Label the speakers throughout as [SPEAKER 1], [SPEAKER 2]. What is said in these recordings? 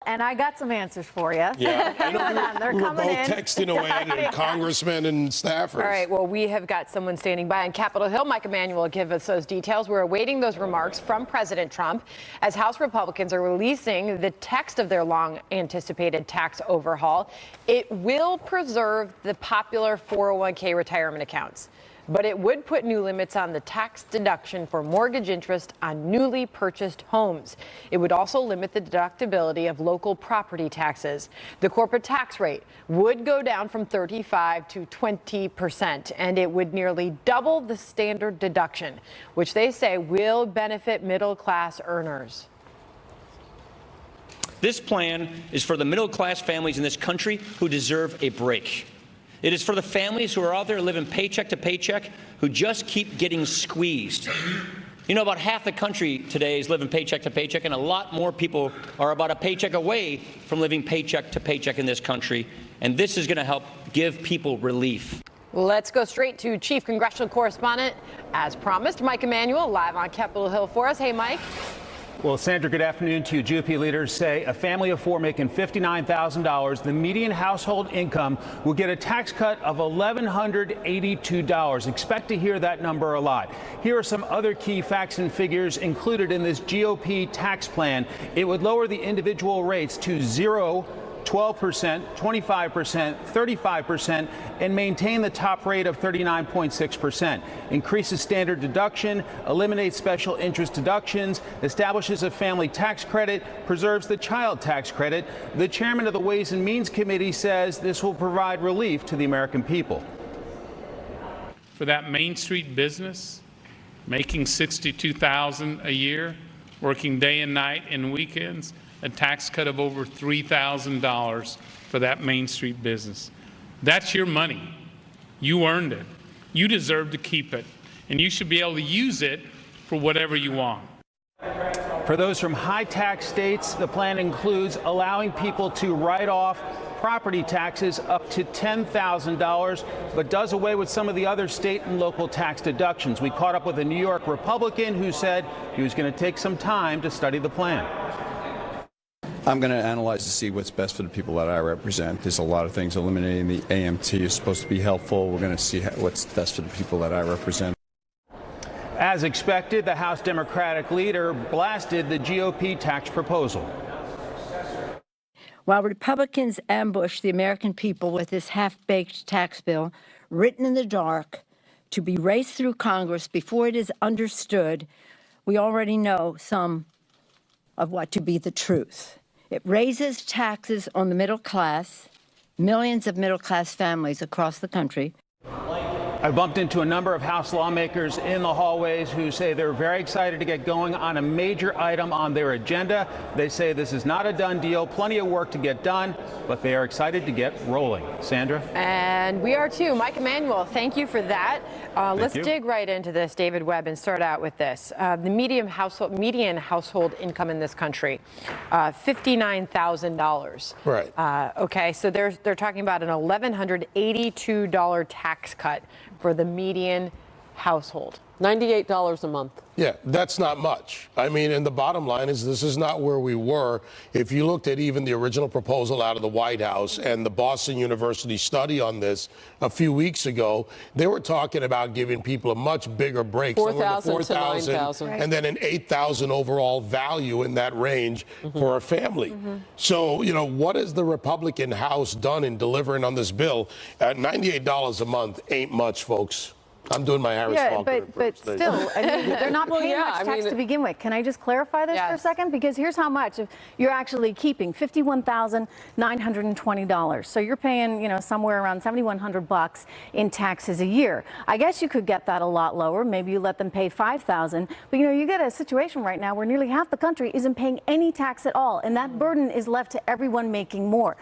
[SPEAKER 1] and I got some answers for you.
[SPEAKER 2] Yeah,
[SPEAKER 1] They're
[SPEAKER 2] we were
[SPEAKER 1] coming
[SPEAKER 2] both
[SPEAKER 1] in.
[SPEAKER 2] texting away to congressmen and staffers.
[SPEAKER 3] All right, well, we have got someone standing by on Capitol Hill. Mike Emanuel will give us those details. We're awaiting those remarks from President Trump as House Republicans are releasing the text of their long-anticipated tax overhaul. It will preserve the popular 401k retirement accounts, but it would put new limits on the tax deduction for mortgage interest on newly purchased homes. It would also limit the deductibility of local property taxes. The corporate tax rate would go down from 35 to 20%, and it would nearly double the standard deduction, which they say will benefit middle-class earners.
[SPEAKER 4] This plan is for the middle-class families in this country who deserve a break. It is for the families who are out there living paycheck to paycheck, who just keep getting squeezed. You know, about half the country today is living paycheck to paycheck, and a lot more people are about a paycheck away from living paycheck to paycheck in this country. And this is going to help give people relief.
[SPEAKER 3] Let's go straight to Chief Congressional Correspondent, as promised, Mike Emanuel, live on Capitol Hill for us. Hey, Mike.
[SPEAKER 5] Well, Sandra, good afternoon to you. GOP leaders say a family of four making $59,000, the median household income, will get a tax cut of $1,182. Expect to hear that number a lot. Here are some other key facts and figures included in this GOP tax plan. It would lower the individual rates to 0%, 12%, 25%, 35%, and maintain the top rate of 39.6%. Increases standard deduction, eliminates special interest deductions, establishes a family tax credit, preserves the child tax credit. The chairman of the Ways and Means Committee says this will provide relief to the American people.
[SPEAKER 6] For that Main Street business, making $62,000 a year, working day and night and weekends, a tax cut of over $3,000 for that Main Street business. That's your money. You earned it. You deserve to keep it, and you should be able to use it for whatever you want.
[SPEAKER 5] For those from high tax states, the plan includes allowing people to write off property taxes up to $10,000, but does away with some of the other state and local tax deductions. We caught up with a New York Republican who said he was going to take some time to study the plan.
[SPEAKER 7] I'm going to analyze to see what's best for the people that I represent. There's a lot of things. Eliminating the AMT is supposed to be helpful. We're going to see what's best for the people that I represent.
[SPEAKER 5] As expected, the House Democratic leader blasted the GOP tax proposal.
[SPEAKER 8] While Republicans ambush the American people with this half-baked tax bill, written in the dark, to be raced through Congress before it is understood, we already know some of what to be the truth. It raises taxes on the middle class, millions of middle-class families across the country.
[SPEAKER 5] I bumped into a number of House lawmakers in the hallways who say they're very excited to get going on a major item on their agenda. They say this is not a done deal, plenty of work to get done, but they are excited to get rolling. Sandra?
[SPEAKER 3] And we are too. Mike Emanuel, thank you for that. Let's dig right into this, David Webb, and start out with this. The median household income in this country, $59,000.
[SPEAKER 2] Right.
[SPEAKER 3] Okay, so they're talking about an $1,182 tax cut for the median household.
[SPEAKER 9] $98 a month.
[SPEAKER 2] Yeah, that's not much. I mean, and the bottom line is this is not where we were. If you looked at even the original proposal out of the White House and the Boston University study on this a few weeks ago, they were talking about giving people a much bigger break.
[SPEAKER 9] $4,000 to $9,000.
[SPEAKER 2] And then an $8,000 overall value in that range for a family. So, you know, what has the Republican House done in delivering on this bill? $98 a month ain't much, folks. I'm doing my Harris Faulkner
[SPEAKER 1] but still, I mean, they're not paying much tax to begin with. Can I just clarify this for a second? Because here's how much you're actually keeping: $51,920. So you're paying, you know, somewhere around $7,100 in taxes a year. I guess you could get that a lot lower. Maybe you let them pay $5,000. But you know, you get a situation right now where nearly half the country isn't paying any tax at all, and that burden is left to everyone making more.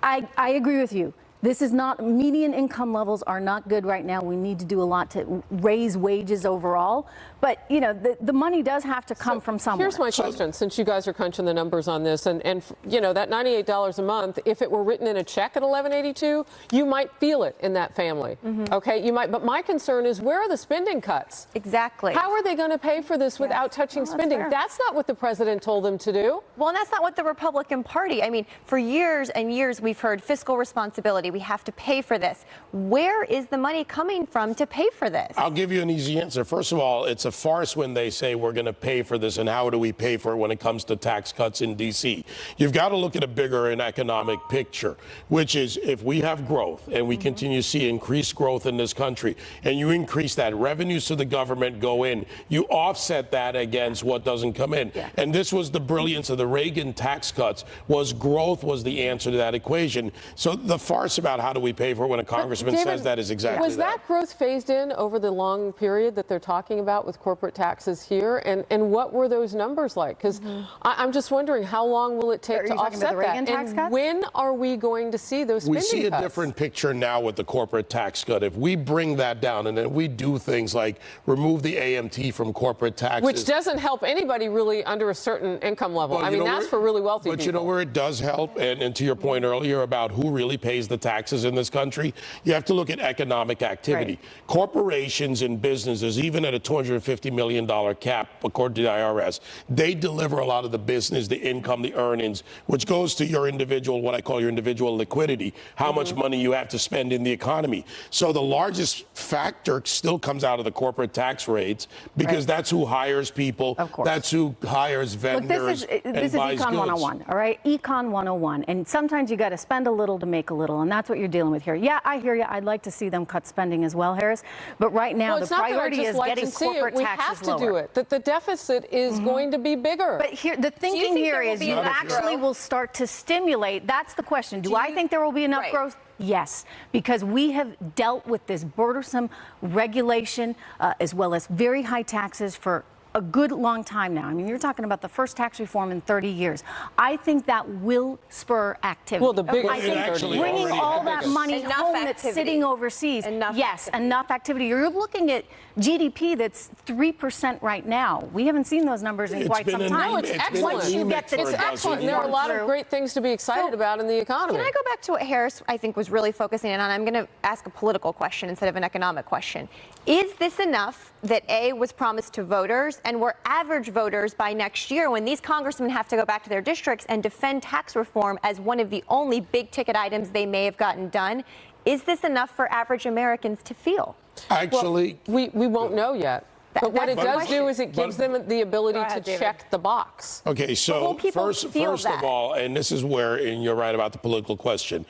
[SPEAKER 1] I agree with you. This is not, median income levels are not good right now. We need to do a lot to raise wages overall. But, you know, the money does have to come from somewhere.
[SPEAKER 9] Here's my question, since you guys are crunching the numbers on this, and you know, that $98 a month, if it were written in a check at $11.82, you might feel it in that family. Okay, you might. But my concern is, where are the spending cuts?
[SPEAKER 10] Exactly.
[SPEAKER 9] How are they going to pay for this without touching spending? That's not what the president told them to do.
[SPEAKER 10] Well, and that's not what the Republican Party. I mean, for years and years, we've heard fiscal responsibility. We have to pay for this. Where is the money coming from to pay for this?
[SPEAKER 2] I'll give you an easy answer. First of all, it's a farce when they say we're going to pay for this, and how do we pay for it when it comes to tax cuts in D.C.? You've got to look at a bigger and economic picture, which is if we have growth and we continue to see increased growth in this country, and you increase that, revenues to the government go in, you offset that against what doesn't come in. And this was the brilliance of the Reagan tax cuts, was growth was the answer to that equation. So the farce about how do we pay for it when a congressman says that is exactly
[SPEAKER 9] Was that growth phased in over the long period that they're talking about with corporate taxes here? And what were those numbers like? Because I'm just wondering, how long will it take to offset that? And when are we going to see those spending cuts?
[SPEAKER 2] We see a different picture now with the corporate tax cut. If we bring that down and then we do things like remove the AMT from corporate taxes.
[SPEAKER 9] Which doesn't help anybody really under a certain income level. I mean, that's for really wealthy people.
[SPEAKER 2] But you know where it does help? And to your point earlier about who really pays the taxes in this country, you have to look at economic activity. Corporations and businesses, even at a $250 million cap, according to the IRS, they deliver a lot of the business, the income, the earnings, which goes to your individual, what I call your individual liquidity, how much money you have to spend in the economy. So the largest factor still comes out of the corporate tax rates, because that's who hires people. Of course. That's who hires vendors.
[SPEAKER 1] Look, this is Econ 101, all right? Econ 101. And sometimes you got to spend a little to make a little, and that's what you're dealing with here. Yeah, I hear you. I'd like to see them cut spending as well, Harris. But right now, the priority is getting corporate taxes lower.
[SPEAKER 9] We have to do it. The deficit is going to be bigger.
[SPEAKER 1] But here, the thinking here is you actually will start to stimulate. That's the question. Do I think there will be enough growth? Yes, because we have dealt with this burdensome regulation as well as very high taxes for a good long time now. I mean, you're talking about the first tax reform in 30 years. I think that will spur activity.
[SPEAKER 9] Well, the biggest
[SPEAKER 1] I think bringing all that money home that's sitting overseas. Enough activity. You're looking at GDP that's 3% right now. We haven't seen those numbers in quite some time.
[SPEAKER 9] No, it's excellent.
[SPEAKER 1] Once you get the
[SPEAKER 9] it's excellent. There are a lot of great things to be excited about in the economy.
[SPEAKER 10] Can I go back to what Harris, I think, was really focusing in on? I'm going to ask a political question instead of an economic question. Is this enough that A, was promised to voters, and we're average voters by next year when these congressmen have to go back to their districts and defend tax reform as one of the only big ticket items they may have gotten done? Is this enough for average Americans to feel?
[SPEAKER 2] Actually,
[SPEAKER 9] we won't know yet. But what it does do is it gives them the ability to check the box.
[SPEAKER 2] Okay, so first of all, and this is where, and you're right about the political question,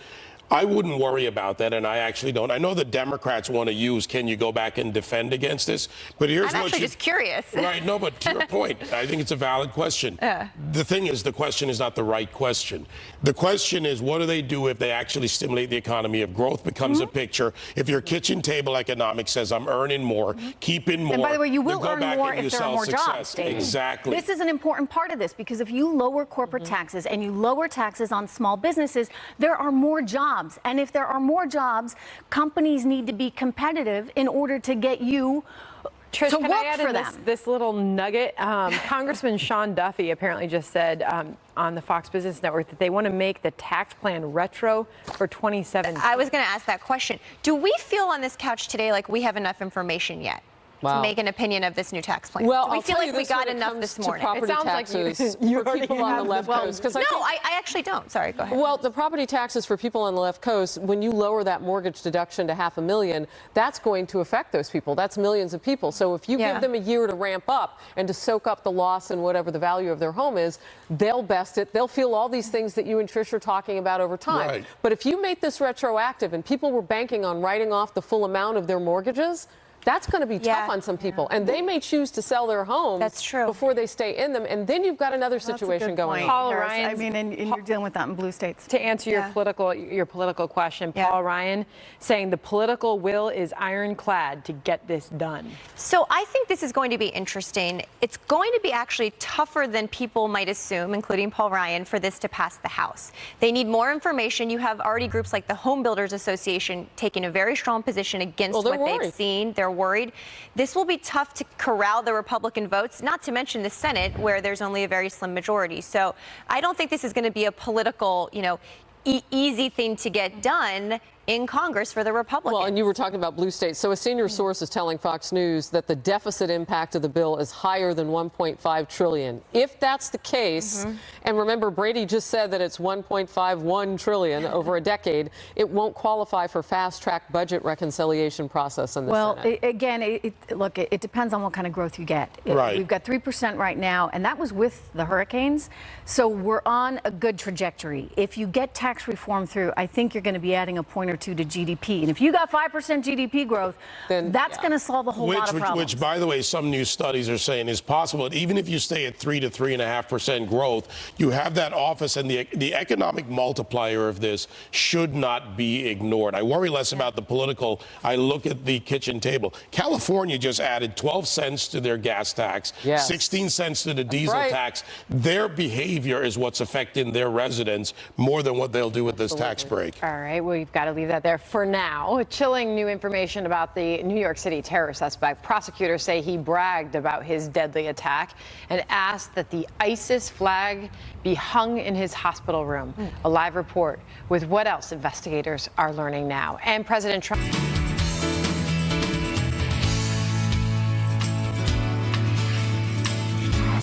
[SPEAKER 2] I wouldn't worry about that, and I actually don't. I know the Democrats want to use, can you go back and defend against this? But here's
[SPEAKER 10] I'm actually just curious.
[SPEAKER 2] Right, no, but to your point, I think it's a valid question. The thing is, the question is not the right question. The question is, what do they do if they actually stimulate the economy? If growth becomes a picture, if your kitchen table economics says, I'm earning more, keeping more.
[SPEAKER 1] And by the way, you will earn more
[SPEAKER 2] if
[SPEAKER 1] there are more jobs, David.
[SPEAKER 2] Exactly.
[SPEAKER 1] This is an important part of this, because if you lower corporate taxes and you lower taxes on small businesses, there are more jobs. And if there are more jobs, companies need to be competitive in order to get you
[SPEAKER 3] Trish,
[SPEAKER 1] to
[SPEAKER 3] can
[SPEAKER 1] work
[SPEAKER 3] I add
[SPEAKER 1] for
[SPEAKER 3] in
[SPEAKER 1] them.
[SPEAKER 3] this little nugget? Congressman Sean Duffy apparently just said on the Fox Business Network that they want to make the tax plan retro for 2017.
[SPEAKER 10] I was going to ask that question. Do we feel on this couch today like we have enough information yet to make an opinion of this new tax plan?
[SPEAKER 9] Well,
[SPEAKER 10] do we feel like we got enough this morning?
[SPEAKER 9] Property taxes for people on the left coast.
[SPEAKER 10] I actually don't. Sorry, go ahead.
[SPEAKER 9] Well, the property taxes for people on the left coast, when you lower that mortgage deduction to $500,000, that's going to affect those people. That's millions of people. So if you give them a year to ramp up and to soak up the loss and whatever the value of their home is, they'll best it. They'll feel all these things that you and Trish are talking about over time.
[SPEAKER 2] Right.
[SPEAKER 9] But if you make this retroactive and people were banking on writing off the full amount of their mortgages, that's going to be tough on some people, and they may choose to sell their homes before they stay in them, and then you've got another situation going on.
[SPEAKER 3] Paul Ryan,
[SPEAKER 1] I mean, and you're dealing with that in blue states.
[SPEAKER 3] To answer your political question, Paul Ryan saying the political will is ironclad to get this done.
[SPEAKER 10] So I think this is going to be interesting. It's going to be actually tougher than people might assume, including Paul Ryan, for this to pass the House. They need more information. You have already groups like the Home Builders Association taking a very strong position against what they've seen. They're are worried. This will be tough to corral the Republican votes, not to mention the Senate, where there's only a very slim majority. So I don't think this is going to be a political, easy thing to get done in Congress for the Republicans.
[SPEAKER 9] Well, and you were talking about blue states. So a senior source is telling Fox News that the deficit impact of the bill is higher than $1.5 trillion. If that's the case, and remember, Brady just said that it's $1.51 trillion over a decade, it won't qualify for fast-track budget reconciliation process in the Senate.
[SPEAKER 1] Look, it depends on what kind of growth you get.
[SPEAKER 2] Right.
[SPEAKER 1] We've got 3% right now, and that was with the hurricanes. So we're on a good trajectory. If you get tax reform through, I think you're going to be adding a point or two to GDP. And if you got 5% GDP growth, then that's going to solve a whole lot of problems.
[SPEAKER 2] Which, by the way, some new studies are saying is possible. Even if you stay at 3 to 3.5% growth, you have that office, and the economic multiplier of this should not be ignored. I worry less about the political. I look at the kitchen table. California just added 12 cents to their gas tax, 16 cents to the diesel tax. Their behavior is what's affecting their residents more than what they'll do with this tax break.
[SPEAKER 3] All right, we've got to leave that there for now. Chilling new information about the New York City terror suspect. Prosecutors say he bragged about his deadly attack and asked that the ISIS flag be hung in his hospital room. A live report with what else investigators are learning now. And President Trump.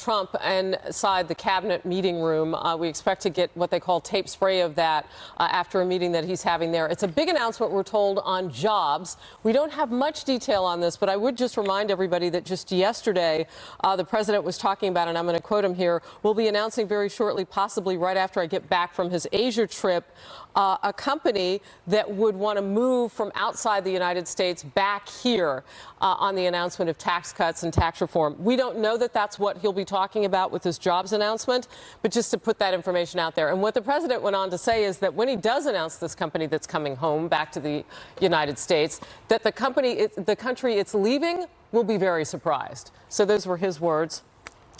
[SPEAKER 9] Trump inside the cabinet meeting room. We expect to get what they call tape spray of that after a meeting that he's having there. It's a big announcement, we're told, on jobs. We don't have much detail on this, but I would just remind everybody that just yesterday, the president was talking about, and I'm going to quote him here, we'll be announcing very shortly, possibly right after I get back from his Asia trip, a company that would want to move from outside the United States back here on the announcement of tax cuts and tax reform. We don't know that that's what he'll be talking about with this jobs announcement, but just to put that information out there. And what the president went on to say is that when he does announce this company that's coming home back to the United States, that the country it's leaving will be very surprised. So those were his words.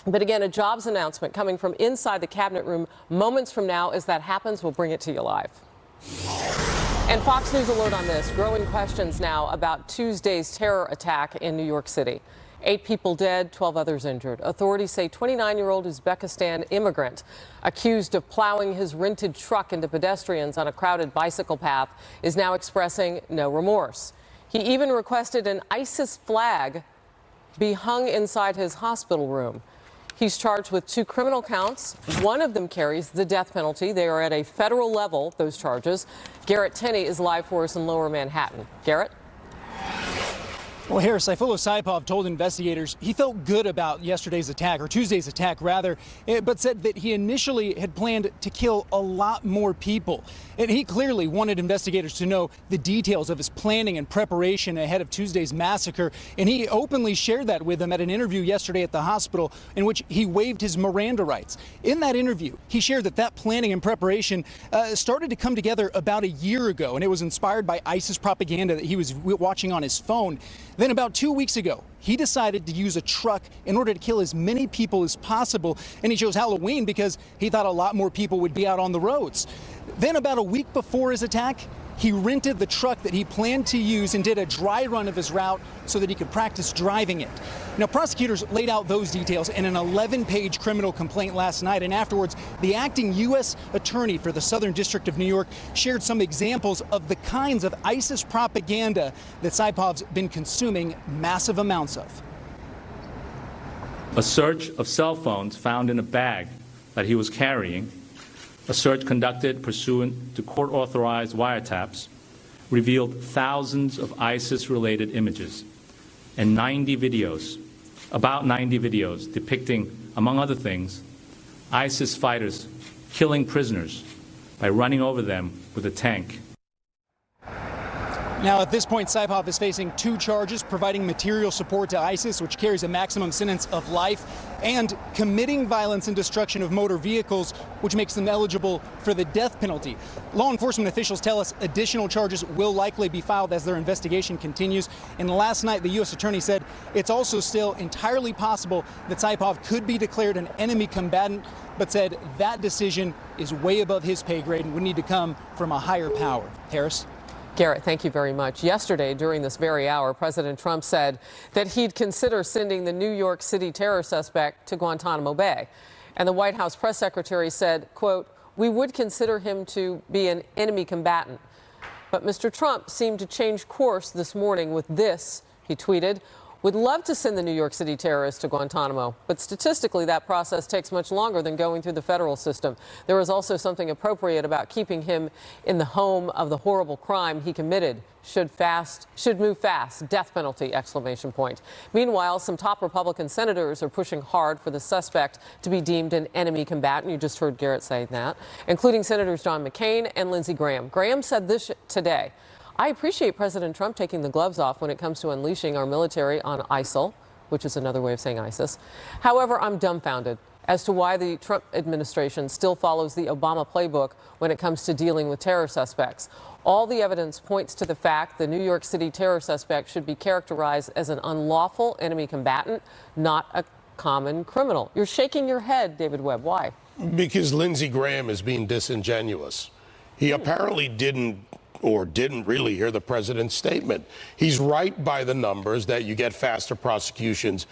[SPEAKER 9] But again, a jobs announcement coming from inside the cabinet room moments from now. As that happens, we'll bring it to you live. And Fox News alert on this. Growing questions now about Tuesday's terror attack in New York City. 8 people dead, 12 others injured. Authorities say 29-year-old Uzbekistan immigrant accused of plowing his rented truck into pedestrians on a crowded bicycle path is now expressing no remorse. He even requested an ISIS flag be hung inside his hospital room. He's charged with 2 criminal counts. One of them carries the death penalty. They are at a federal level, those charges. Garrett Tenney is live for us in Lower Manhattan. Garrett?
[SPEAKER 11] Well, here, Sayfullo Saipov told investigators he felt good about yesterday's attack, or Tuesday's attack, rather, but said that he initially had planned to kill a lot more people. And he clearly wanted investigators to know the details of his planning and preparation ahead of Tuesday's massacre. And he openly shared that with them at an interview yesterday at the hospital in which he waived his Miranda rights. In that interview, he shared that planning and preparation started to come together about a year ago, and it was inspired by ISIS propaganda that he was watching on his phone. Then about 2 weeks ago, he decided to use a truck in order to kill as many people as possible. And he chose Halloween because he thought a lot more people would be out on the roads. Then about a week before his attack, he rented the truck that he planned to use and did a dry run of his route so that he could practice driving it. Now, prosecutors laid out those details in an 11-page criminal complaint last night, and afterwards, the acting U.S. attorney for the Southern District of New York shared some examples of the kinds of ISIS propaganda that Saipov's been consuming massive amounts of.
[SPEAKER 12] A search of cell phones found in a bag that he was carrying, a search conducted pursuant to court-authorized wiretaps, revealed thousands of ISIS-related images and about 90 videos depicting, among other things, ISIS fighters killing prisoners by running over them with a tank.
[SPEAKER 11] Now, at this point, Saipov is facing 2 charges: providing material support to ISIS, which carries a maximum sentence of life, and committing violence and destruction of motor vehicles, which makes them eligible for the death penalty. Law enforcement officials tell us additional charges will likely be filed as their investigation continues. And last night, the U.S. attorney said it's also still entirely possible that Saipov could be declared an enemy combatant, but said that decision is way above his pay grade and would need to come from a higher power. Harris?
[SPEAKER 9] Garrett, thank you very much. Yesterday, during this very hour, President Trump said that he'd consider sending the New York City terror suspect to Guantanamo Bay. And the White House press secretary said, quote, "We would consider him to be an enemy combatant." But Mr. Trump seemed to change course this morning with this. He tweeted, "Would love to send the New York City terrorist to Guantanamo, but statistically that process takes much longer than going through the federal system. There is also something appropriate about keeping him in the home of the horrible crime he committed. Should move fast. Death penalty, exclamation point." Meanwhile, some top Republican senators are pushing hard for the suspect to be deemed an enemy combatant. You just heard Garrett say that, including Senators John McCain and Lindsey Graham. Graham said this today: "I appreciate President Trump taking the gloves off when it comes to unleashing our military on ISIL," which is another way of saying ISIS. "However, I'm dumbfounded as to why the Trump administration still follows the Obama playbook when it comes to dealing with terror suspects. All the evidence points to the fact the New York City terror suspect should be characterized as an unlawful enemy combatant, not a common criminal." You're shaking your head, David Webb. Why?
[SPEAKER 2] Because Lindsey Graham is being disingenuous. He apparently didn't really hear the president's statement. He's right by the numbers that you get faster prosecutions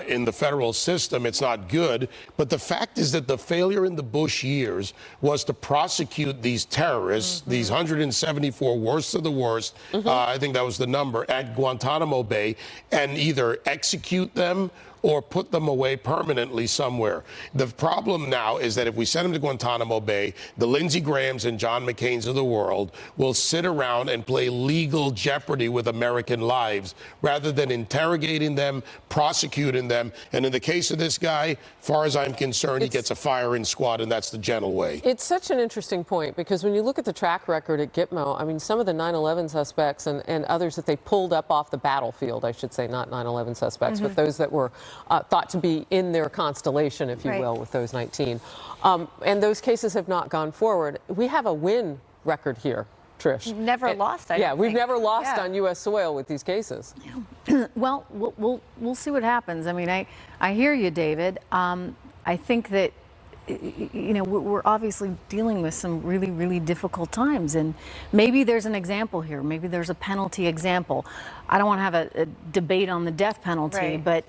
[SPEAKER 2] in the federal system. It's not good. But the fact is that the failure in the Bush years was to prosecute these terrorists, these 174 worst of the worst, I think that was the number, at Guantanamo Bay, and either execute them or put them away permanently somewhere. The problem now is that if we send them to Guantanamo Bay, the Lindsey Grahams and John McCains of the world will sit around and play legal jeopardy with American lives rather than interrogating them, prosecuting them. And in the case of this guy, far as I'm concerned, he gets a firing squad, and that's the gentle way.
[SPEAKER 9] It's such an interesting point, because when you look at the track record at Gitmo, I mean, some of the 9/11 suspects and others that they pulled up off the battlefield, I should say, not 9/11 suspects, but those that were thought to be in their constellation, if you will, with those 19. And those cases have not gone forward. We have a win record here, Trish.
[SPEAKER 10] Never lost, I don't
[SPEAKER 9] we've
[SPEAKER 10] think.
[SPEAKER 9] never lost on U.S. soil with these cases.
[SPEAKER 1] Well, we'll see what happens. I mean, I hear you, David. I think that, you know, we're obviously dealing with some really, really difficult times, and maybe there's an example here. Maybe there's a penalty example. I don't want to have a debate on the death penalty, but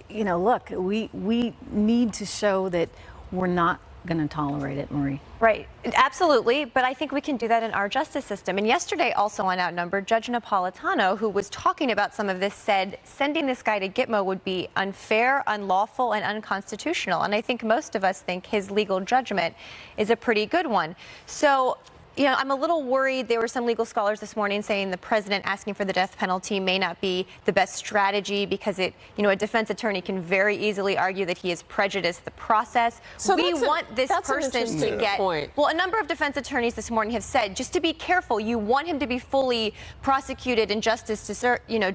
[SPEAKER 1] you know, look, we need to show that we're not going to tolerate it, Marie.
[SPEAKER 10] Right, absolutely, but I think we can do that in our justice system. And yesterday, also on Outnumbered, Judge Napolitano, who was talking about some of this, said sending this guy to Gitmo would be unfair, unlawful, and unconstitutional. And I think most of us think his legal judgment is a pretty good one. So, you know, I'm a little worried. There were some legal scholars this morning saying the president asking for the death penalty may not be the best strategy because a defense attorney can very easily argue that he has prejudiced the process.
[SPEAKER 9] So
[SPEAKER 10] we want this person to get, well, a number of defense attorneys this morning have said, just to be careful, you want him to be fully prosecuted and justice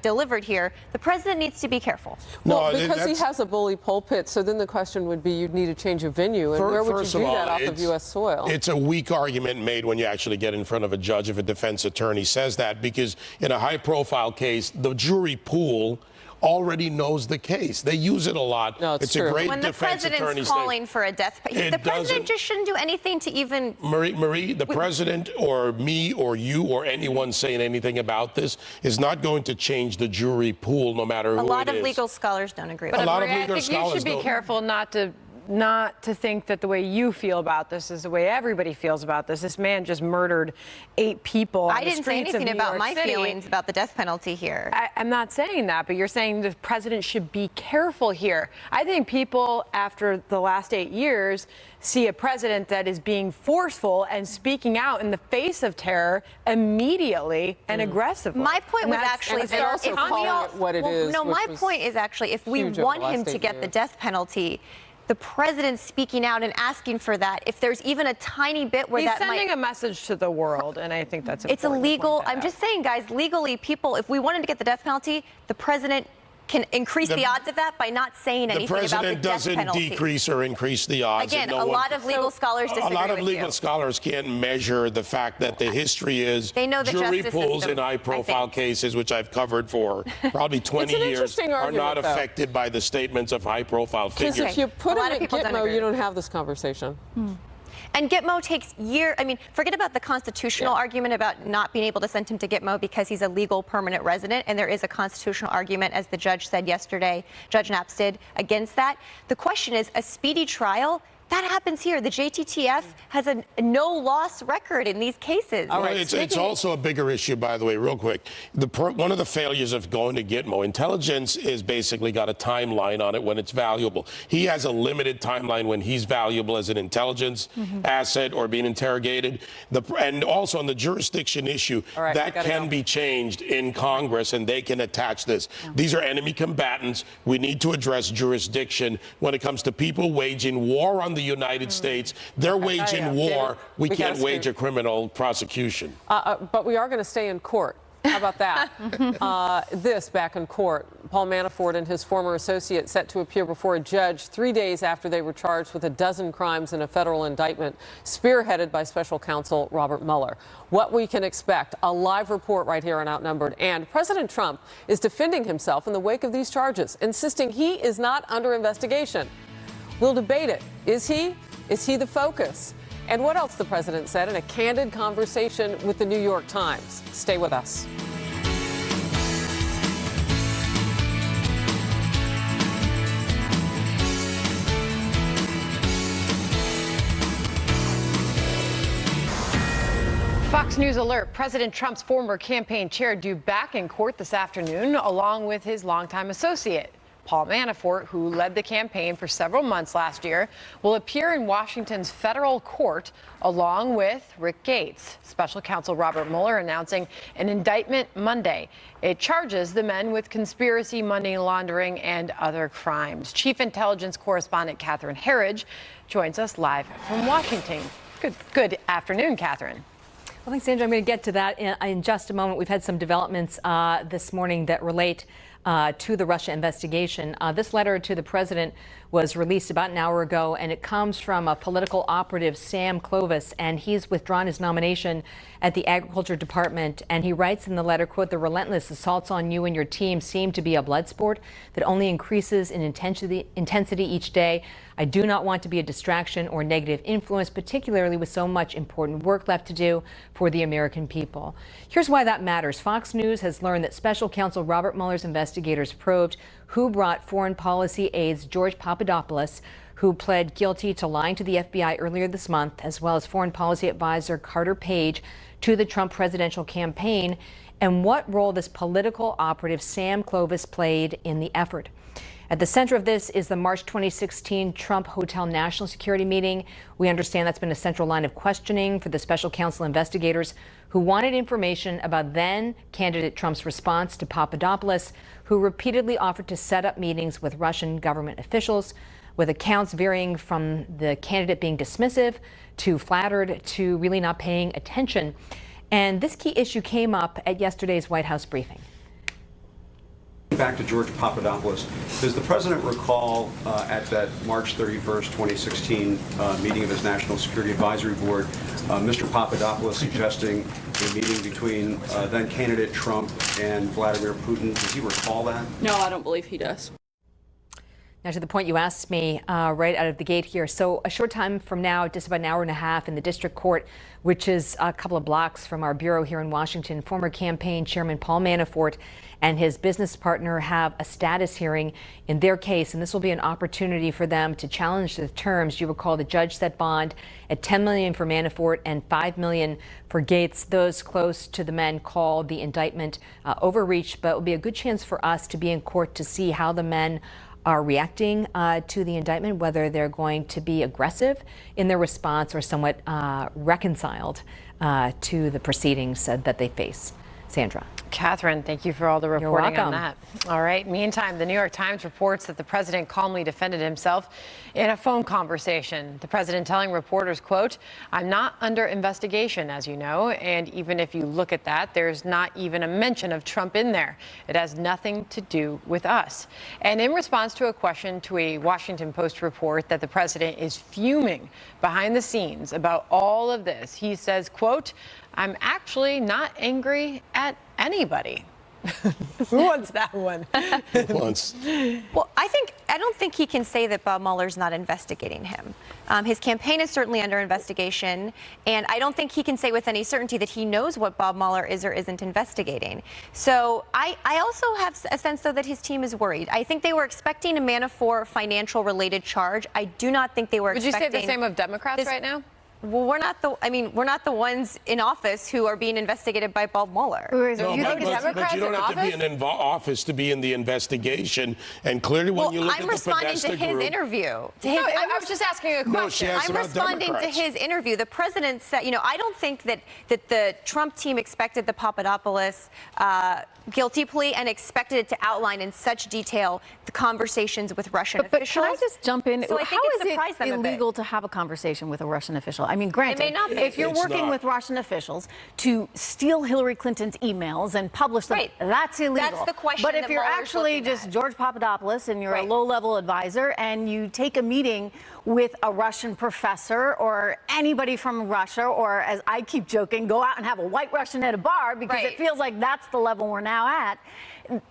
[SPEAKER 10] delivered here. The president needs to be careful.
[SPEAKER 9] Well, because he has a bully pulpit, so then the question would be, you'd need a change of venue, and where would you do that off of U.S. soil?
[SPEAKER 2] It's a weak argument made when you actually get in front of a judge if a defense attorney says that, because in a high-profile case, the jury pool already knows the case. They use it a lot.
[SPEAKER 9] No, it's true.
[SPEAKER 2] A great
[SPEAKER 10] when the
[SPEAKER 2] defense attorney
[SPEAKER 10] president's calling for a death penalty, the president just shouldn't do anything to even...
[SPEAKER 2] Marie, the president or me or you or anyone saying anything about this is not going to change the jury pool, no matter who it is.
[SPEAKER 10] A lot of legal scholars don't agree with
[SPEAKER 3] that.
[SPEAKER 2] A lot of
[SPEAKER 3] Marie,
[SPEAKER 2] legal
[SPEAKER 3] I think you should be careful not to think that the way you feel about this is the way everybody feels about this. This man just murdered 8 people.
[SPEAKER 10] I didn't say anything about my feelings about the death penalty here.
[SPEAKER 3] I'm not saying that, but you're saying the president should be careful here. I think people, after the last 8 years, see a president that is being forceful and speaking out in the face of terror immediately and aggressively.
[SPEAKER 10] My point was actually
[SPEAKER 9] that also calling it what it is.
[SPEAKER 10] No, my point is actually, if we want him to get the death penalty, the president speaking out and asking for that, if there's even a tiny bit where
[SPEAKER 3] He's
[SPEAKER 10] that might...
[SPEAKER 3] He's sending a message to the world, and I think that's important.
[SPEAKER 10] It's illegal. I'm just saying, guys, legally, people, if we wanted to get the death penalty, the president can increase the odds of that by not saying anything about the death penalty.
[SPEAKER 2] The president doesn't decrease or increase the odds.
[SPEAKER 10] Again, a lot of legal scholars disagree with you.
[SPEAKER 2] A lot of legal scholars can't measure the fact that the history is
[SPEAKER 10] they know the
[SPEAKER 2] jury
[SPEAKER 10] justice
[SPEAKER 2] pools
[SPEAKER 10] system,
[SPEAKER 2] in high-profile cases, which I've covered for probably 20 years, are not affected by the statements of high-profile figures.
[SPEAKER 9] Because if you put him at Gitmo, you don't have this conversation.
[SPEAKER 10] And Gitmo takes years. I mean, forget about the constitutional argument about not being able to send him to Gitmo because he's a legal permanent resident. And there is a constitutional argument, as the judge said yesterday, Judge Knapp did, against that. The question is, a speedy trial, that happens here. The JTTF has a no-loss record in these cases.
[SPEAKER 2] Well, it's also a bigger issue, by the way, real quick. One of the failures of going to Gitmo, intelligence is basically got a timeline on it when it's valuable. He has a limited timeline when he's valuable as an intelligence asset or being interrogated. And also on the jurisdiction issue, that can be changed in Congress, and they can attach this. These are enemy combatants. We need to address jurisdiction when it comes to people waging war on the United States. They're waging war. We can't wage a criminal prosecution.
[SPEAKER 9] But we are going to stay in court. How about that? This back in court. Paul Manafort and his former associate set to appear before a judge 3 days after they were charged with a dozen crimes in a federal indictment spearheaded by special counsel Robert Mueller. What we can expect, a live report right here on Outnumbered. And President Trump is defending himself in the wake of these charges, insisting he is not under investigation. We'll debate it. Is he? Is he the focus? And what else the president said in a candid conversation with the New York Times. Stay with us.
[SPEAKER 3] Fox News alert. President Trump's former campaign chair due back in court this afternoon, along with his longtime associate. Paul Manafort, who led the campaign for several months last year, will appear in Washington's federal court along with Rick Gates. Special counsel Robert Mueller announcing an indictment Monday. It charges the men with conspiracy, money laundering, and other crimes. Chief Intelligence Correspondent Catherine Herridge joins us live from Washington. Good afternoon, Catherine.
[SPEAKER 13] Well, thanks, Sandra. I'm going to get to that in just a moment. We've had some developments this morning that relate to the Russia investigation. This letter to the president was released about an hour ago, and it comes from a political operative, Sam Clovis, and he's withdrawn his nomination at the Agriculture Department. And he writes in the letter, quote, "The relentless assaults on you and your team seem to be a blood sport that only increases in intensity each day. I do not want to be a distraction or negative influence, particularly with so much important work left to do for the American people." Here's why that matters. Fox News has learned that special counsel Robert Mueller's investigators probed who brought foreign policy aides George Papadopoulos, who pled guilty to lying to the FBI earlier this month, as well as foreign policy advisor Carter Page, to the Trump presidential campaign, and what role this political operative Sam Clovis played in the effort. At the center of this is the March 2016 Trump Hotel National Security meeting. We understand that's been a central line of questioning for the special counsel investigators who wanted information about then candidate Trump's response to Papadopoulos, who repeatedly offered to set up meetings with Russian government officials, with accounts varying from the candidate being dismissive to flattered to really not paying attention. And this key issue came up at yesterday's White House briefing.
[SPEAKER 14] Back to George Papadopoulos. Does the president recall at that March 31st, 2016 meeting of his National Security Advisory Board, Mr. Papadopoulos suggesting a meeting between then candidate Trump and Vladimir Putin? Does he recall that?
[SPEAKER 15] No, I don't believe he does.
[SPEAKER 13] Now, to the point you asked me right out of the gate here. So a short time from now, just about an hour and a half in the district court, which is a couple of blocks from our bureau here in Washington, former campaign chairman Paul Manafort and his business partner have a status hearing in their case. And this will be an opportunity for them to challenge the terms. You recall the judge set bond at $10 million for Manafort and $5 million for Gates. Those close to the men called the indictment overreach, but it will be a good chance for us to be in court to see how the men are reacting to the indictment, whether they're going to be aggressive in their response or somewhat reconciled to the proceedings that they face. Sandra.
[SPEAKER 3] Catherine, thank you for all the reporting on that. All right. Meantime, the New York Times reports that the president calmly defended himself in a phone conversation. The president telling reporters, quote, "I'm not under investigation, as you know, and even if you look at that, there's not even a mention of Trump in there. It has nothing to do with us." And in response to a question to a Washington Post report that the president is fuming behind the scenes about all of this, he says, quote, "I'm actually not angry at anybody." Who wants that one?
[SPEAKER 2] Once.
[SPEAKER 10] Well, I don't think he can say that Bob Mueller's not investigating him. His campaign is certainly under investigation, and I don't think he can say with any certainty that he knows what Bob Mueller is or isn't investigating. So I also have a sense, though, that his team is worried. I think they were expecting a Manafort financial-related charge. I do not think they were expecting...
[SPEAKER 3] Would you say the same of Democrats right now?
[SPEAKER 10] Well, we're not the ones in office who are being investigated by Bob Mueller.
[SPEAKER 2] No, but you don't have to be in office to be in the investigation. And clearly, when you look at the Podesta group...
[SPEAKER 10] I'm responding to his interview.
[SPEAKER 3] I was just asking a question.
[SPEAKER 2] No, she asked
[SPEAKER 10] I'm
[SPEAKER 2] about
[SPEAKER 10] responding
[SPEAKER 2] Democrats.
[SPEAKER 10] to his interview. The president said, I don't think that the Trump team expected the Papadopoulos guilty plea and expected it to outline in such detail the conversations with Russian officials.
[SPEAKER 1] But can I just jump in?
[SPEAKER 10] So I think
[SPEAKER 1] How
[SPEAKER 10] it
[SPEAKER 1] is
[SPEAKER 10] surprised them a bit.
[SPEAKER 1] illegal to have a conversation with a Russian official? I mean, granted,
[SPEAKER 10] It may not be.
[SPEAKER 1] if you're
[SPEAKER 2] It's
[SPEAKER 1] working
[SPEAKER 2] not.
[SPEAKER 1] with Russian officials to steal Hillary Clinton's emails and publish them,
[SPEAKER 10] Right.
[SPEAKER 1] that's illegal.
[SPEAKER 10] That's the question
[SPEAKER 1] But if
[SPEAKER 10] that
[SPEAKER 1] you're
[SPEAKER 10] Mueller's
[SPEAKER 1] actually
[SPEAKER 10] looking
[SPEAKER 1] just
[SPEAKER 10] at.
[SPEAKER 1] George Papadopoulos and you're
[SPEAKER 10] Right.
[SPEAKER 1] a low-level advisor and you take a meeting with a Russian professor or anybody from Russia, or as I keep joking, go out and have a white Russian at a bar because
[SPEAKER 10] Right.
[SPEAKER 1] it feels like that's the level we're now at.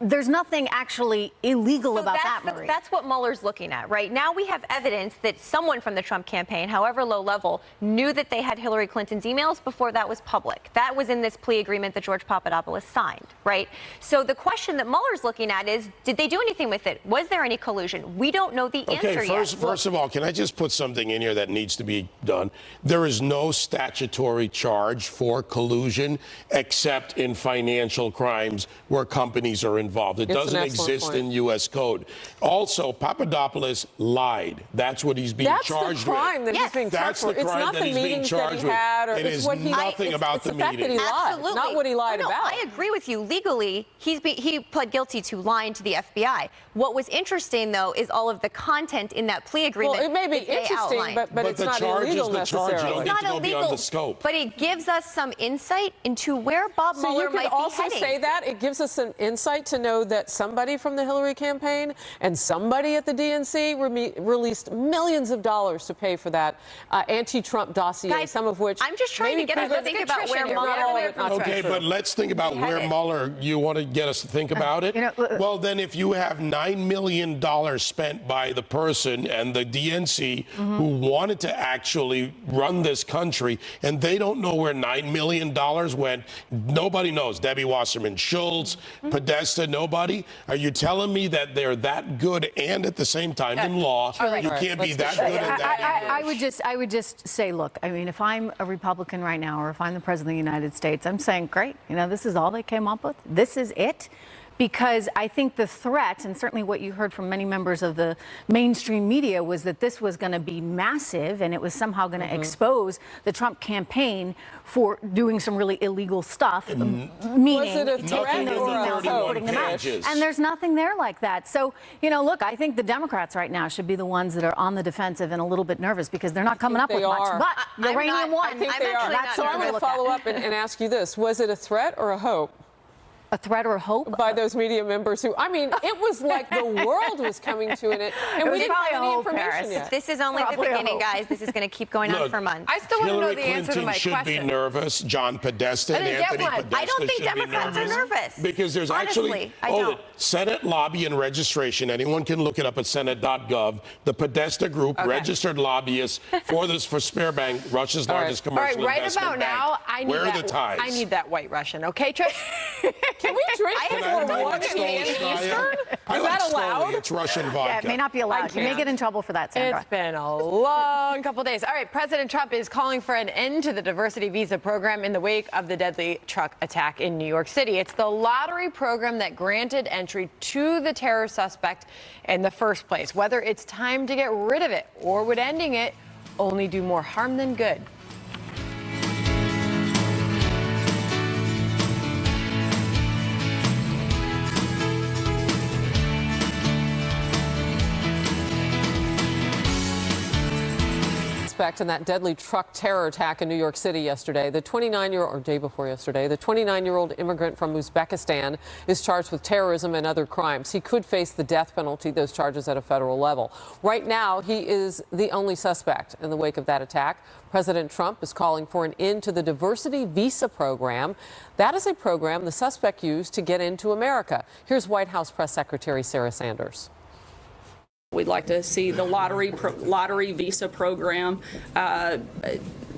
[SPEAKER 1] There's nothing actually illegal
[SPEAKER 10] So
[SPEAKER 1] about
[SPEAKER 10] that's
[SPEAKER 1] that, Marie.
[SPEAKER 10] That's what Mueller's looking at, right? Now we have evidence that someone from the Trump campaign, however low level, knew that they had Hillary Clinton's emails before that was public. That was in this plea agreement that George Papadopoulos signed, right? So the question that Mueller's looking at is, did they do anything with it? Was there any collusion? We don't know the answer yet.
[SPEAKER 2] First of all, can I just put something in here that needs to be done? There is no statutory charge for collusion except in financial crimes where companies are involved. It
[SPEAKER 9] It's an
[SPEAKER 2] doesn't
[SPEAKER 9] excellent
[SPEAKER 2] exist
[SPEAKER 9] point.
[SPEAKER 2] in U.S. code. Also, Papadopoulos lied. That's what he's being charged
[SPEAKER 9] That's the crime
[SPEAKER 2] with.
[SPEAKER 9] that he's being charged
[SPEAKER 2] That's
[SPEAKER 9] for.
[SPEAKER 2] the
[SPEAKER 9] It's
[SPEAKER 2] crime
[SPEAKER 9] not
[SPEAKER 2] that
[SPEAKER 9] the
[SPEAKER 2] he's being
[SPEAKER 9] meetings that
[SPEAKER 2] charged
[SPEAKER 9] he
[SPEAKER 2] with.
[SPEAKER 9] had, or
[SPEAKER 2] It
[SPEAKER 9] it's
[SPEAKER 2] is
[SPEAKER 9] what he...
[SPEAKER 2] nothing about
[SPEAKER 9] it's
[SPEAKER 2] the
[SPEAKER 9] the fact that he
[SPEAKER 2] meeting.
[SPEAKER 9] lied,
[SPEAKER 10] Absolutely.
[SPEAKER 9] not what he lied
[SPEAKER 10] No,
[SPEAKER 9] about.
[SPEAKER 10] I agree with you. Legally, he pled guilty to lying to the FBI. What was interesting, though, is all of the content in that plea agreement.
[SPEAKER 9] Well, it may be
[SPEAKER 10] that they
[SPEAKER 9] interesting,
[SPEAKER 10] outlined.
[SPEAKER 9] but it's
[SPEAKER 2] the
[SPEAKER 9] not
[SPEAKER 2] charge
[SPEAKER 9] illegal
[SPEAKER 2] is the charge. You
[SPEAKER 9] necessarily.
[SPEAKER 2] don't
[SPEAKER 10] It's
[SPEAKER 2] need
[SPEAKER 10] not
[SPEAKER 2] to go
[SPEAKER 10] illegal,
[SPEAKER 2] beyond the scope.
[SPEAKER 10] but it gives us some insight into where Bob
[SPEAKER 9] So
[SPEAKER 10] Mueller
[SPEAKER 9] you could
[SPEAKER 10] might
[SPEAKER 9] also
[SPEAKER 10] be heading.
[SPEAKER 9] say that it gives us an insight to know that somebody from the Hillary campaign and somebody at the DNC released millions of dollars to pay for that anti-Trump dossier,
[SPEAKER 10] Guys,
[SPEAKER 9] some of which
[SPEAKER 10] I'm just trying to get us to think about where Mueller.
[SPEAKER 2] Okay, but let's think about where
[SPEAKER 10] Beheaded.
[SPEAKER 2] Mueller, you want to get us to think about it? Well, then if you have $9 million spent by the person and the DNC who wanted to actually run this country, and they don't know where $9 million went, nobody knows. Debbie Wasserman Schultz, Podesta, nobody. Are you telling me that they're that good and at the same time in law, you can't be that good at that?
[SPEAKER 1] I would just say, look, I mean, if I'm a Republican right now, or if I'm the president of the United States, I'm saying, great, this is all they came up with. This is it. Because I think the threat, and certainly what you heard from many members of the mainstream media, was that this was going to be massive and it was somehow going to expose the Trump campaign for doing some really illegal stuff, meaning taking those emails and putting them out. And there's nothing there like that. So, look, I think the Democrats right now should be the ones that are on the defensive and a little bit nervous because they're not coming up with much. But uranium one,
[SPEAKER 9] I think they are. So I'm going to follow up and ask you this. Was it a threat or a hope?
[SPEAKER 1] A threat or a hope?
[SPEAKER 9] By those media members who, it was like the world was coming to it, and we didn't have any information yet.
[SPEAKER 10] This is only the beginning, guys. This is going to keep going on for months.
[SPEAKER 3] I still want to know
[SPEAKER 2] Hillary
[SPEAKER 3] the answer to
[SPEAKER 2] Clinton
[SPEAKER 3] my
[SPEAKER 2] should
[SPEAKER 3] question.
[SPEAKER 2] be nervous. John Podesta and Anthony Podesta
[SPEAKER 10] I don't think
[SPEAKER 2] should be
[SPEAKER 10] Democrats are nervous.
[SPEAKER 2] Because there's
[SPEAKER 10] Honestly, I don't.
[SPEAKER 2] Senate lobby and registration. Anyone can look it up at senate.gov. The Podesta Group, registered lobbyists for Sberbank, Russia's largest commercial
[SPEAKER 3] right
[SPEAKER 2] investment
[SPEAKER 3] about
[SPEAKER 2] bank.
[SPEAKER 3] now, I need
[SPEAKER 2] Where
[SPEAKER 3] that.
[SPEAKER 2] are the ties?
[SPEAKER 3] I need that white Russian. Okay, Trish?
[SPEAKER 9] Can we drink
[SPEAKER 2] Can I have my
[SPEAKER 9] one
[SPEAKER 2] Stoli
[SPEAKER 9] in Eastern?
[SPEAKER 2] I
[SPEAKER 9] Is
[SPEAKER 2] like
[SPEAKER 9] that allowed?
[SPEAKER 2] Stoli. It's Russian vodka.
[SPEAKER 1] Yeah, it may not be allowed. You may get in trouble for that, Sandra.
[SPEAKER 3] It's been a long couple days. All right, President Trump is calling for an end to the diversity visa program in the wake of the deadly truck attack in New York City. It's the lottery program that granted entry to the terror suspect in the first place. Whether it's time to get rid of it or would ending it only do more harm than good.
[SPEAKER 9] suspect in that deadly truck terror attack in New York City yesterday. The 29-year-old, or day before yesterday, the 29-year-old immigrant from Uzbekistan is charged with terrorism and other crimes. He could face the death penalty, those charges at a federal level. Right now, he is the only suspect in the wake of that attack. President Trump is calling for an end to the diversity visa program. That is a program the suspect used to get into America. Here's White House Press Secretary Sarah Sanders.
[SPEAKER 15] We'd like to see the lottery visa program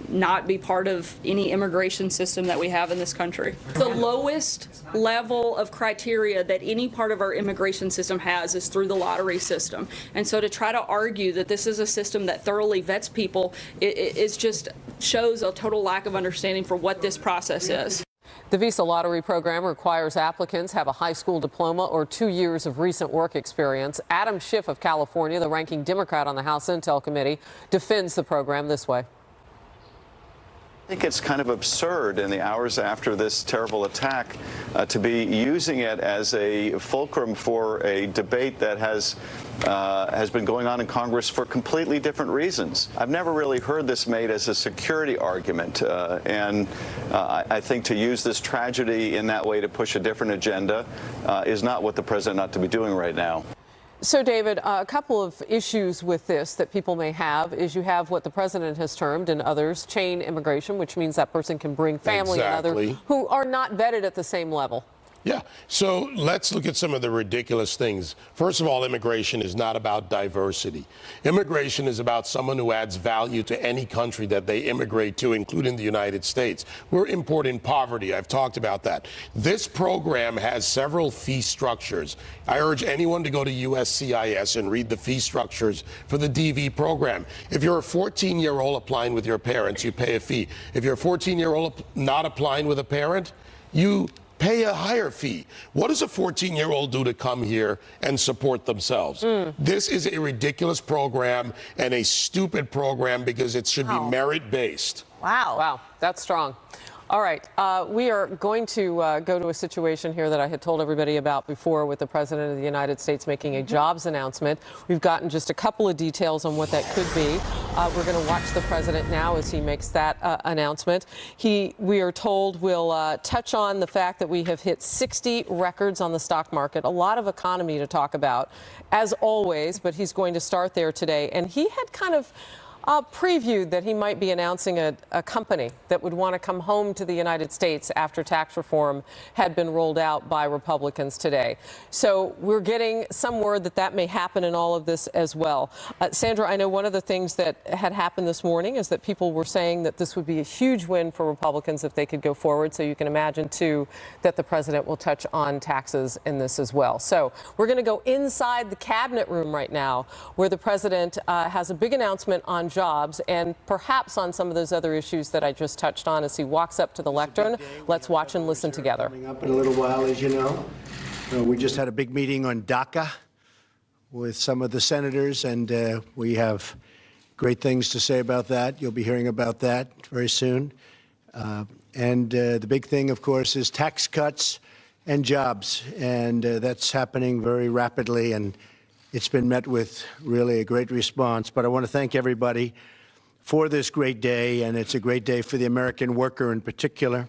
[SPEAKER 15] not be part of any immigration system that we have in this country. The lowest level of criteria that any part of our immigration system has is through the lottery system. And so to try to argue that this is a system that thoroughly vets people, it just shows a total lack of understanding for what this process is.
[SPEAKER 9] The visa lottery program requires applicants have a high school diploma or 2 years of recent work experience. Adam Schiff of California, the ranking Democrat on the House Intel Committee, defends the program this way.
[SPEAKER 16] I think it's kind of absurd in the hours after this terrible attack to be using it as a fulcrum for a debate that has been going on in Congress for completely different reasons. I've never really heard this made as a security argument, and I think to use this tragedy in that way to push a different agenda is not what the president ought to be doing right now.
[SPEAKER 9] So, David, a couple of issues with this that people may have is you have what the president has termed and others chain immigration, which means that person can bring family and others who are not vetted at the same level.
[SPEAKER 2] Yeah. So let's look at some of the ridiculous things. First of all, immigration is not about diversity. Immigration is about someone who adds value to any country that they immigrate to, including the United States. We're importing poverty. I've talked about that. This program has several fee structures. I urge anyone to go to USCIS and read the fee structures for the DV program. If you're a 14-year-old applying with your parents, you pay a fee. If you're a 14-year-old not applying with a parent, you pay a higher fee. What does a 14-year-old do to come here and support themselves? This is a ridiculous program and a stupid program because it should be merit-based.
[SPEAKER 10] Wow.
[SPEAKER 9] Wow, that's strong. All right, we are going to go to a situation here that I had told everybody about before with the President of the United States making a jobs announcement. We've gotten just a couple of details on what that could be. We're going to watch the President now as he makes that announcement. We are told, will touch on the fact that we have hit 60 records on the stock market, a lot of economy to talk about, as always, but he's going to start there today. And he had kind of previewed that he might be announcing a company that would want to come home to the United States after tax reform had been rolled out by Republicans today. So we're getting some word that that may happen in all of this as well. Sandra, I know one of the things that had happened this morning is that people were saying that this would be a huge win for Republicans if they could go forward. So you can imagine, too, that the president will touch on taxes in this as well. So we're going to go inside the cabinet room right now, where the president has a big announcement on jobs and perhaps on some of those other issues that I just touched on as he walks up to the lectern. Let's watch and listen together.
[SPEAKER 17] Coming up in a little while, as you know. We just had a big meeting on DACA with some of the senators, and we have great things to say about that. You'll be hearing about that very soon. And the big thing, of course, is tax cuts and jobs, and that's happening very rapidly, and it's been met with really a great response. But I want to thank everybody for this great day, and it's a great day for the American worker in particular.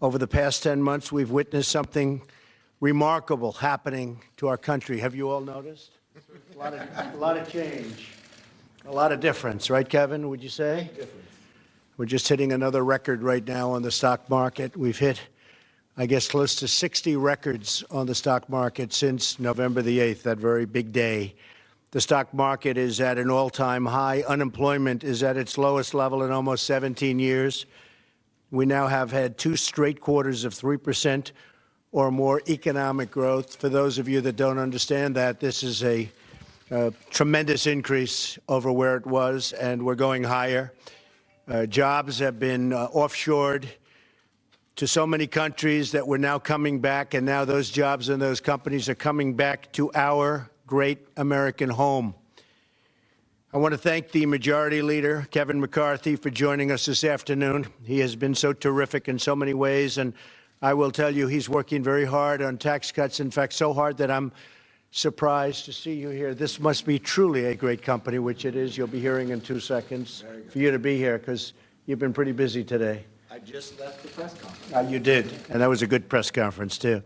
[SPEAKER 17] Over the past 10 months, we've witnessed something remarkable happening to our country. Have you all noticed? A lot of change, a lot of difference, right, Kevin, would you say? We're just hitting another record right now on the stock market. We've hit, I guess, close to 60 records on the stock market since November the 8th, that very big day. The stock market is at an all-time high. Unemployment is at its lowest level in almost 17 years. We now have had 2 straight quarters of 3% or more economic growth. For those of you that don't understand that, this is a tremendous increase over where it was, and we're going higher. Jobs have been offshored to so many countries that we're now coming back, and now those jobs and those companies are coming back to our great American home. I want to thank the Majority Leader, Kevin McCarthy, for joining us this afternoon. He has been so terrific in so many ways, and I will tell you he's working very hard on tax cuts. In fact, so hard that I'm surprised to see you here. This must be truly a great company, which it is. You'll be hearing in 2 seconds for you to be here because you've been pretty busy today.
[SPEAKER 18] I just left the press conference.
[SPEAKER 17] You did, and that was a good press conference, too.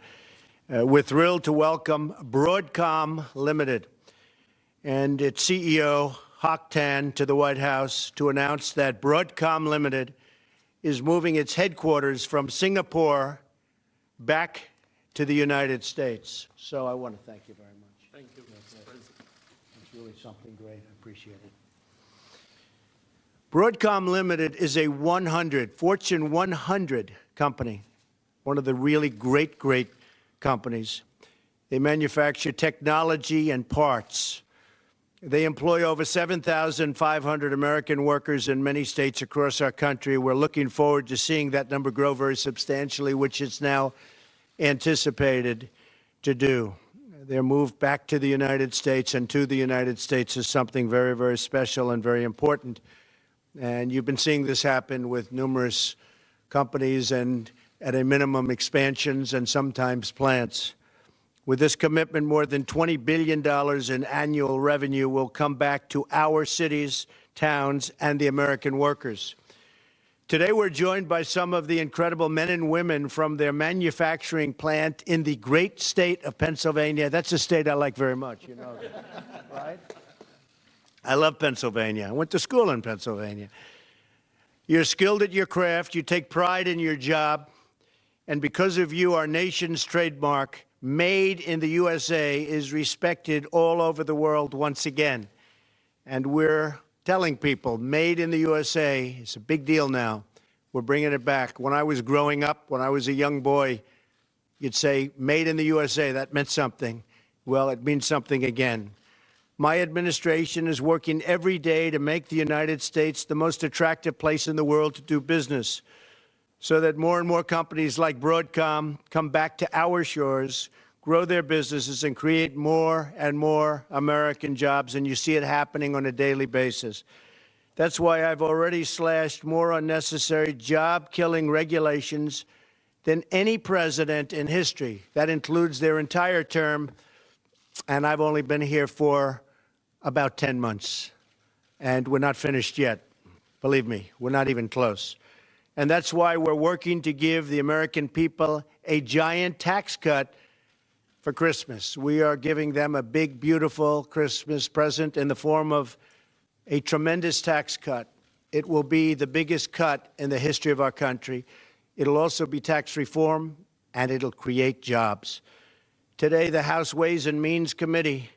[SPEAKER 17] We're thrilled to welcome Broadcom Limited and its CEO, Hock Tan, to the White House to announce that Broadcom Limited is moving its headquarters from Singapore back to the United States. So I want to thank you very much.
[SPEAKER 2] Thank you, Mr. President.
[SPEAKER 17] It's really something great. I appreciate it. Broadcom Limited is a Fortune 100 company, one of the really great companies. They manufacture technology and parts. They employ over 7,500 American workers in many states across our country. We're looking forward to seeing that number grow very substantially, which it's now anticipated to do. Their move back to the United States and to the United States is something very, very special and very important. And you've been seeing this happen with numerous companies and, at a minimum, expansions and sometimes plants. With this commitment, more than $20 billion in annual revenue will come back to our cities, towns, and the American workers. Today, we're joined by some of the incredible men and women from their manufacturing plant in the great state of Pennsylvania. That's a state I like very much, you know, right? I love Pennsylvania. I went to school in Pennsylvania. You're skilled at your craft. You take pride in your job. And because of you, our nation's trademark, Made in the USA, is respected all over the world once again. And we're telling people, Made in the USA is a big deal now. We're bringing it back. When I was growing up, when I was a young boy, you'd say, Made in the USA, that meant something. Well, it means something again. My administration is working every day to make the United States the most attractive place in the world to do business, so that more and more companies like Broadcom come back to our shores, grow their businesses, and create more and more American jobs. And you see it happening on a daily basis. That's why I've already slashed more unnecessary job-killing regulations than any president in history. That includes their entire term, and I've only been here for about 10 months. And we're not finished yet. Believe me, we're not even close. And that's why we're working to give the American people a giant tax cut for Christmas. We are giving them a big, beautiful Christmas present in the form of a tremendous tax cut. It will be the biggest cut in the history of our country. It'll also be tax reform, and it'll create jobs. Today, the House Ways and Means Committee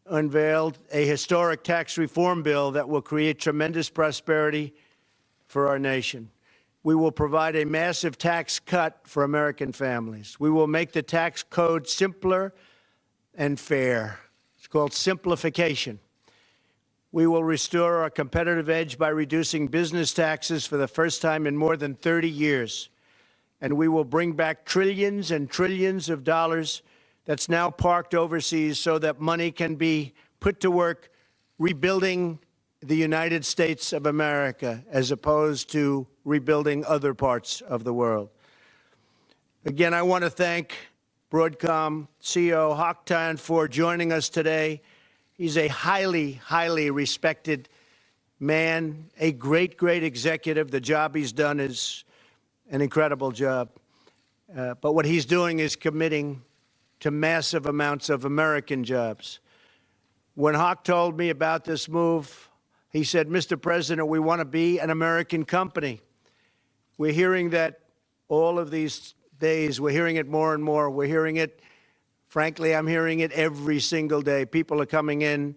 [SPEAKER 17] unveiled a historic tax reform bill that will create tremendous prosperity for our nation. We will provide a massive tax cut for American families. We will make the tax code simpler and fair. It's called simplification. We will restore our competitive edge by reducing business taxes for the first time in more than 30 years. And we will bring back trillions and trillions of dollars that's now parked overseas so that money can be put to work rebuilding the United States of America as opposed to rebuilding other parts of the world. Again, I want to thank Broadcom CEO Hock Tan for joining us today. He's a highly, highly respected man, a great, great executive. The job he's done is an incredible job. But what he's doing is committing to massive amounts of American jobs. When Hock told me about this move, he said, Mr. President, we want to be an American company. We're hearing that all of these days. We're hearing it more and more. We're hearing it, frankly, I'm hearing it every single day. People are coming in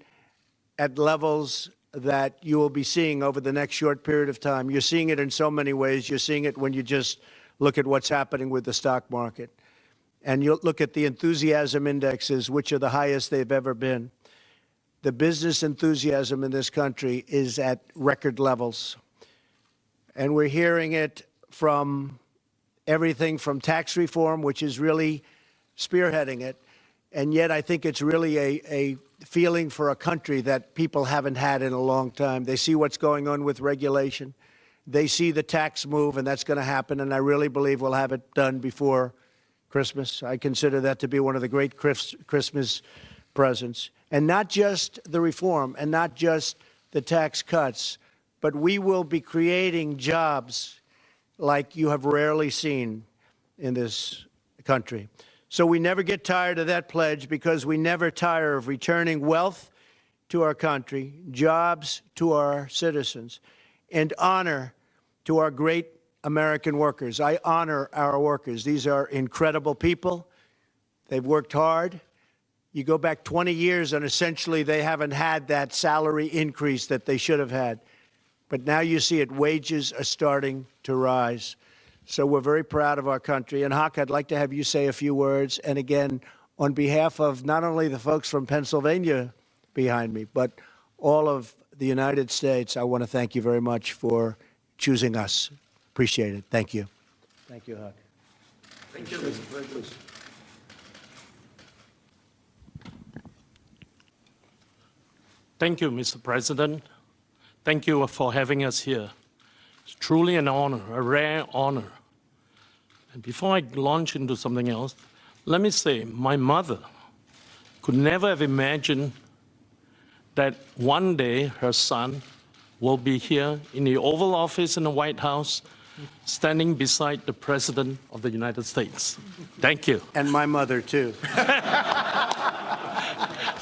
[SPEAKER 17] at levels that you will be seeing over the next short period of time. You're seeing it in so many ways. You're seeing it when you just look at what's happening with the stock market. And you look at the enthusiasm indexes, which are the highest they've ever been. The business enthusiasm in this country is at record levels. And we're hearing it from everything from tax reform, which is really spearheading it. And yet I think it's really a feeling for a country that people haven't had in a long time. They see what's going on with regulation. They see the tax move, and that's going to happen. And I really believe we'll have it done before Christmas. I consider that to be one of the great Christmas presence, and not just the reform and not just the tax cuts, but we will be creating jobs like you have rarely seen in this country. So we never get tired of that pledge, because we never tire of returning wealth to our country, jobs to our citizens, and honor to our great American workers. I honor our workers. These are incredible people. They've worked hard. You go back 20 years and essentially they haven't had that salary increase that they should have had. But now you see it, wages are starting to rise. So we're very proud of our country. And Hawk, I'd like to have you say a few words. And again, on behalf of not only the folks from Pennsylvania behind me, but all of the United States, I want to thank you very much for choosing us. Appreciate it. Thank you. Thank you, Hawk.
[SPEAKER 18] Thank you.
[SPEAKER 19] Thank you, Mr. President. Thank you for having us here. It's truly an honor, a rare honor. And before I launch into something else, let me say my mother could never have imagined that one day her son will be here in the Oval Office in the White House, standing beside the President of the United States. Thank you.
[SPEAKER 17] And my mother, too.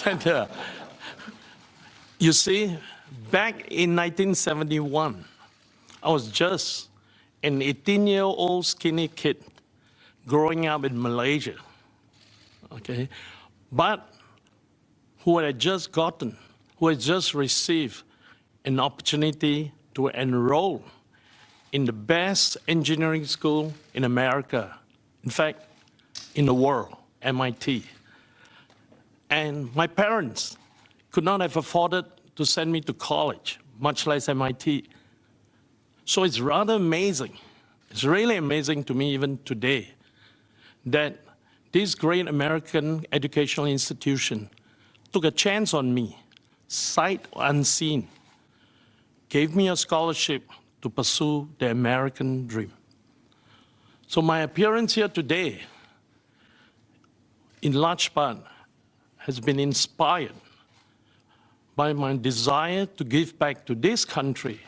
[SPEAKER 19] And, you see, back in 1971, I was just an 18-year-old skinny kid growing up in Malaysia, okay? But who had just received an opportunity to enroll in the best engineering school in America, in fact, in the world, MIT. And my parents could not have afforded to send me to college, much less MIT. So it's rather amazing, it's really amazing to me even today, that this great American educational institution took a chance on me, sight unseen, gave me a scholarship to pursue the American dream. So my appearance here today, in large part, has been inspired by my desire to give back to this country,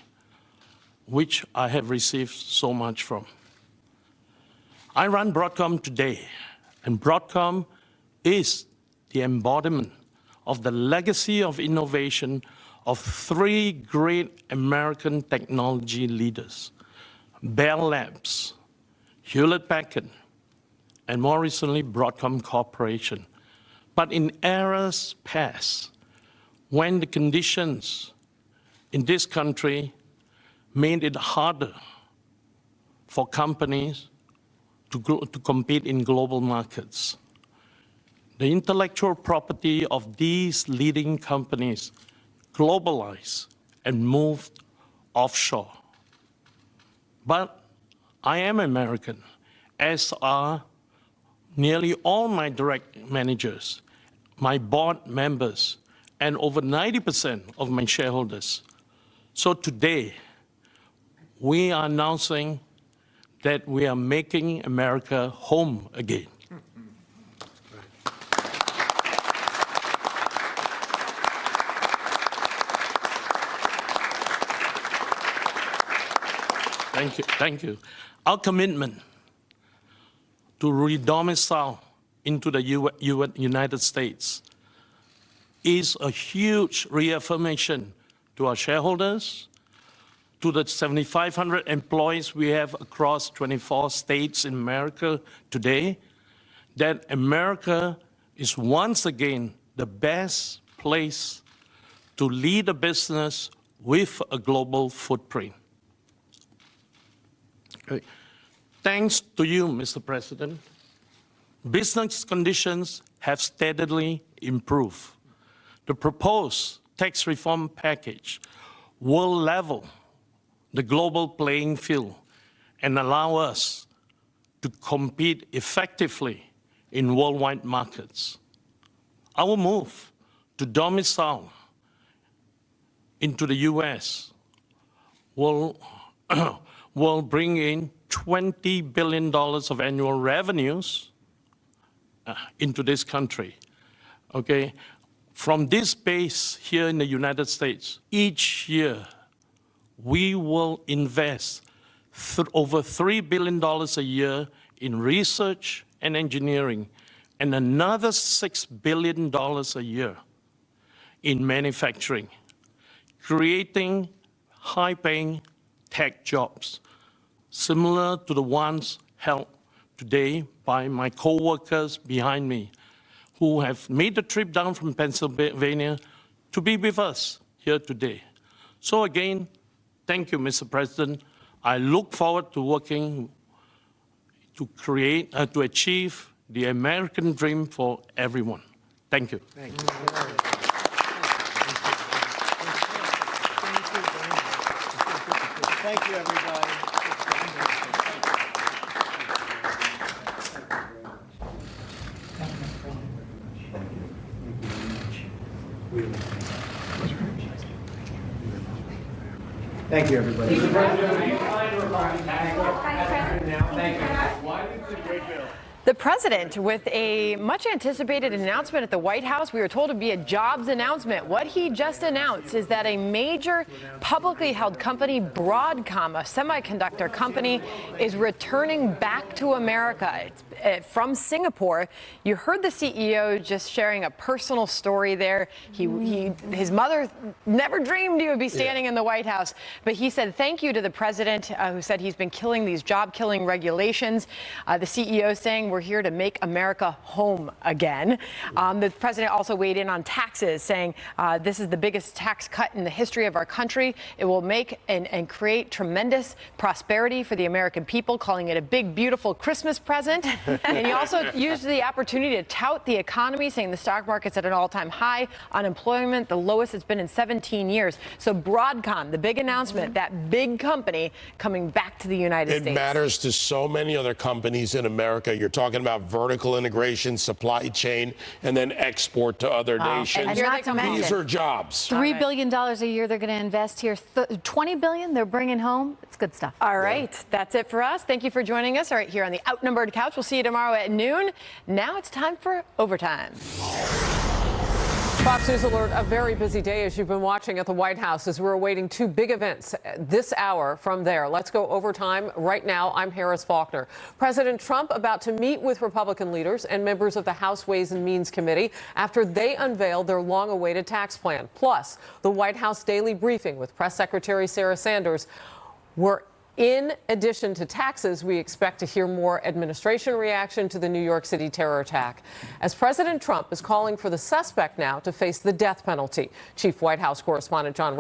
[SPEAKER 19] which I have received so much from. I run Broadcom today, and Broadcom is the embodiment of the legacy of innovation of three great American technology leaders, Bell Labs, Hewlett-Packard, and more recently, Broadcom Corporation. But in eras past, when the conditions in this country made it harder for companies to compete in global markets, the intellectual property of these leading companies globalized and moved offshore. But I am American, as are nearly all my direct managers, my board members, and over 90% of my shareholders. So today, we are announcing that we are making America home again. Thank you, thank you. Our commitment to redomicile into the United States is a huge reaffirmation to our shareholders, to the 7,500 employees we have across 24 states in America today, that America is once again the best place to lead a business with a global footprint. Okay. Thanks to you, Mr. President, business conditions have steadily improved. The proposed tax reform package will level the global playing field and allow us to compete effectively in worldwide markets. Our move to domicile into the U.S. will bring in $20 billion of annual revenues into this country. Okay, From this base here in the United States, each year we will invest over $3 billion a year in research and engineering, and another $6 billion a year in manufacturing, creating high-paying tech jobs, similar to the ones held today by my co-workers behind me, who have made the trip down from Pennsylvania to be with us here today. So again, thank you, Mr. President. I look forward to working to achieve the American dream for everyone. Thank you.
[SPEAKER 17] Thank you. Thank you, everybody. Thank you, everybody.
[SPEAKER 3] The president with a much anticipated announcement at the White House. We were told to be a jobs announcement. What he just announced is that a major publicly held company, Broadcom, a semiconductor company, is returning back to America. It's from Singapore. You heard the CEO just sharing a personal story there. His mother never dreamed he would be standing in the White House, but he said thank you to the president, who said he's been killing these job-killing regulations. The CEO saying we're here to make America home again. The president also weighed in on taxes, saying this is the biggest tax cut in the history of our country. It will make and create tremendous prosperity for the American people, calling it a big, beautiful Christmas present. And he also used the opportunity to tout the economy, saying the stock market's at an all-time high, unemployment the lowest it's been in 17 years. So Broadcom, the big announcement, that big company coming back to the United States.
[SPEAKER 2] It matters to so many other companies in America. You're talking about vertical integration, supply chain, and then export to other nations.
[SPEAKER 1] And not to mention,
[SPEAKER 2] these are jobs.
[SPEAKER 1] $3 billion a year they're going to invest here. $20 billion they're bringing home. It's good stuff.
[SPEAKER 3] All right. That's it for us. Thank you for joining us right here on the Outnumbered Couch. We'll see you tomorrow at noon. Now it's time for overtime.
[SPEAKER 9] Fox News Alert, a very busy day as you've been watching at the White House as we're awaiting two big events this hour from there. Let's go overtime right now. I'm Harris Faulkner. President Trump about to meet with Republican leaders and members of the House Ways and Means Committee after they unveiled their long-awaited tax plan. Plus, the White House daily briefing with Press Secretary Sarah Sanders. In addition to taxes, we expect to hear more administration reaction to the New York City terror attack, as President Trump is calling for the suspect now to face the death penalty. Chief White House correspondent John